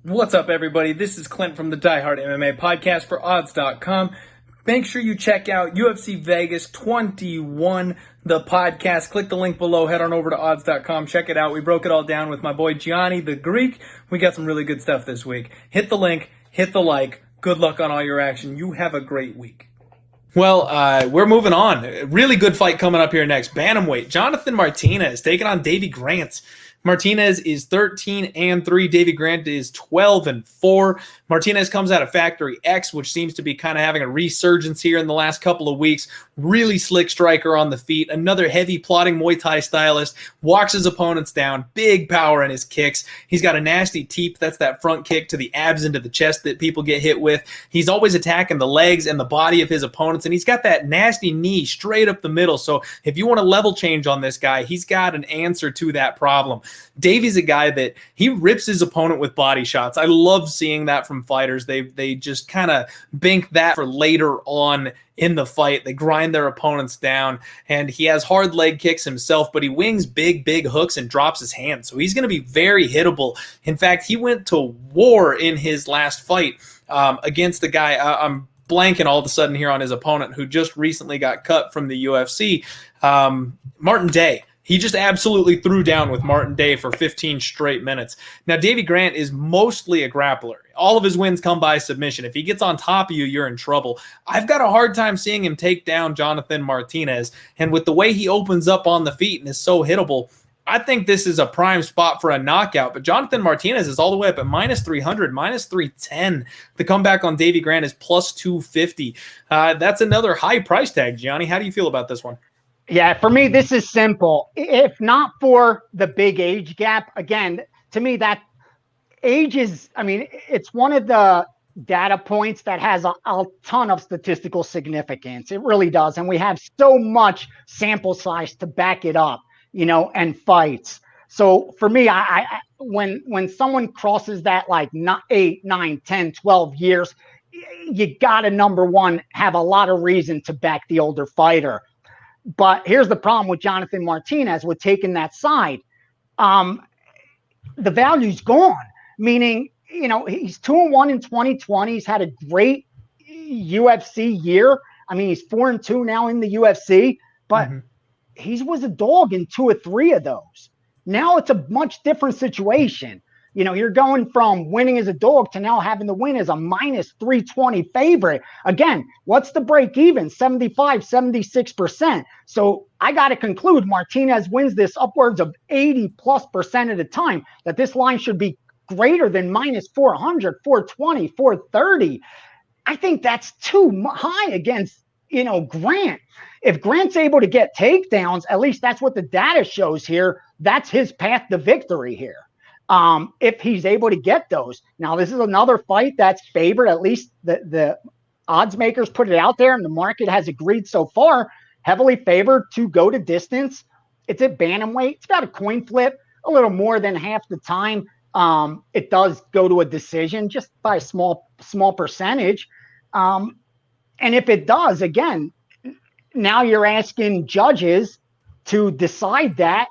What's up, everybody? This is Clint from the Diehard MMA Podcast for Odds.com. Make sure you check out UFC Vegas 21, the podcast. Click the link below. Head on over to Odds.com. Check it out. We broke it all down with my boy Gianni, the Greek. We got some really good stuff this week. Hit the link. Hit the like. Good luck on all your action. You have a great week. Well, we're moving on. Really good fight coming up here next. Bantamweight. Jonathan Martinez taking on Davey Grant. Martinez is 13-3. Davey Grant is 12-4. Martinez comes out of Factory X, which seems to be kind of having a resurgence here in the last couple of weeks. Really slick striker on the feet. Another heavy plotting Muay Thai stylist. Walks his opponents down. Big power in his kicks. He's got a nasty teep. That's that front kick to the abs into the chest that people get hit with. He's always attacking the legs and the body of his opponents, and he's got that nasty knee straight up the middle. So if you want a level change on this guy, he's got an answer to that problem. Davey's a guy that he rips his opponent with body shots. I love seeing that from fighters. They just kind of bank that for later on in the fight. They grind their opponents down, and he has hard leg kicks himself, but he wings big hooks and drops his hands. So he's going to be very hittable. In fact, he went to war in his last fight against the guy. I'm blanking all of a sudden here on his opponent who just recently got cut from the UFC, Martin Day. He just absolutely threw down with Martin Day for 15 straight minutes. Now, Davey Grant is mostly a grappler. All of his wins come by submission. If he gets on top of you, you're in trouble. I've got a hard time seeing him take down Jonathan Martinez. And with the way he opens up on the feet and is so hittable, I think this is a prime spot for a knockout. But Jonathan Martinez is all the way up at -300, -310. The comeback on Davey Grant is +250. That's another high price tag, Gianni. How do you feel about this one? Yeah, for me, this is simple. If not for the big age gap, again, to me, that age is, it's one of the data points that has a ton of statistical significance. It really does. And we have so much sample size to back it up, and fights. So for me, when someone crosses that like 8, 9, 10, 12 years, you got to, number one, have a lot of reason to back the older fighter. But here's the problem with Jonathan Martinez with taking that side. The value's gone, meaning, he's 2-1 in 2020. He's had a great UFC year. He's 4-2 now in the UFC, but he was a dog in 2 or 3 of those. Now it's a much different situation. You're going from winning as a dog to now having to win as a -320 favorite. Again, what's the break even? 75, 76%. So I got to conclude Martinez wins this upwards of 80+% of the time, that this line should be greater than -400, 420, 430. I think that's too high against, Grant. If Grant's able to get takedowns, at least that's what the data shows here. That's his path to victory here. If he's able to get those. Now, this is another fight that's favored. At least the odds makers put it out there, and the market has agreed so far, heavily favored to go to distance. It's at bantamweight. It's got a coin flip a little more than half the time. It does go to a decision just by a small percentage. And if it does, again, now you're asking judges to decide that,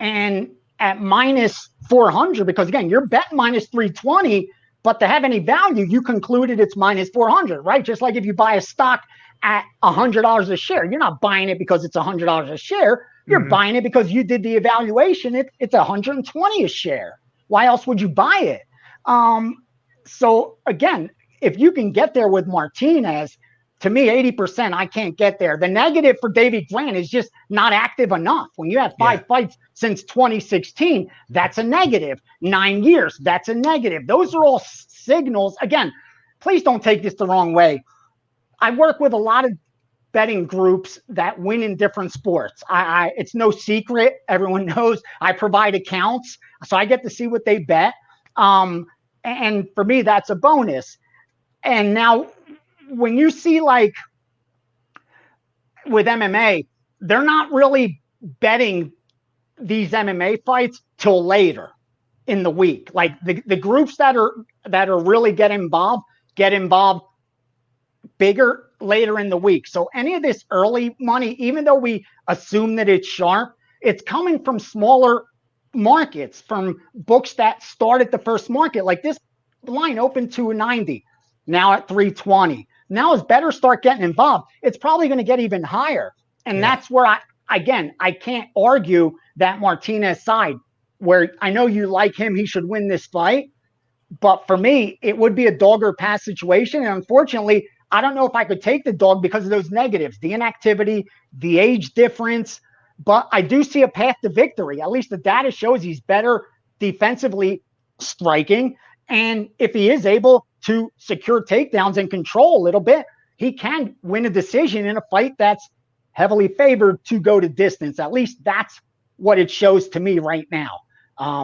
and at -400, because again, you're betting -320, but to have any value, you concluded it's -400, right? Just like if you buy a stock at $100 a share, you're not buying it because it's $100 a share. You're buying it because you did the evaluation. It's $120 a share. Why else would you buy it? So again, if you can get there with Martinez, to me, 80%, I can't get there. The negative for Davey Grant is just not active enough. When you have 5 fights since 2016, that's a negative. 9 years, that's a negative. Those are all signals. Again, please don't take this the wrong way. I work with a lot of betting groups that win in different sports. It's no secret. Everyone knows I provide accounts, so I get to see what they bet. And for me, that's a bonus. And now, when you see, like, with MMA, they're not really betting these MMA fights till later in the week. Like the groups that are really get involved bigger later in the week. So any of this early money, even though we assume that it's sharp, it's coming from smaller markets, from books that start at the first market. Like this line open 290, now at 320. Now as bettors start getting involved, it's probably going to get even higher. And that's where I can't argue that Martinez side, where I know you like him, he should win this fight. But for me, it would be a dog or pass situation. And unfortunately, I don't know if I could take the dog because of those negatives, the inactivity, the age difference. But I do see a path to victory. At least the data shows he's better defensively striking. And if he is able to secure takedowns and control a little bit, he can win a decision in a fight that's heavily favored to go to distance. At least that's what it shows to me right now.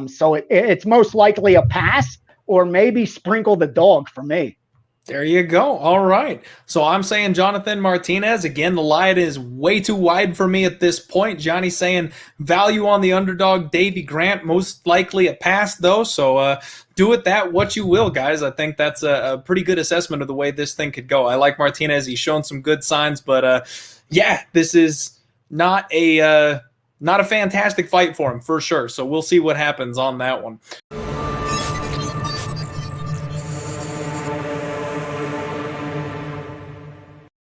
So it's most likely a pass, or maybe sprinkle the dog for me. There you go. All right. So I'm saying Jonathan Martinez. Again, the line is way too wide for me at this point. Johnny's saying value on the underdog, Davey Grant. Most likely a pass, though. So do with that what you will, guys. I think that's a pretty good assessment of the way this thing could go. I like Martinez. He's shown some good signs. But, yeah, this is not a fantastic fight for him, for sure. So we'll see what happens on that one.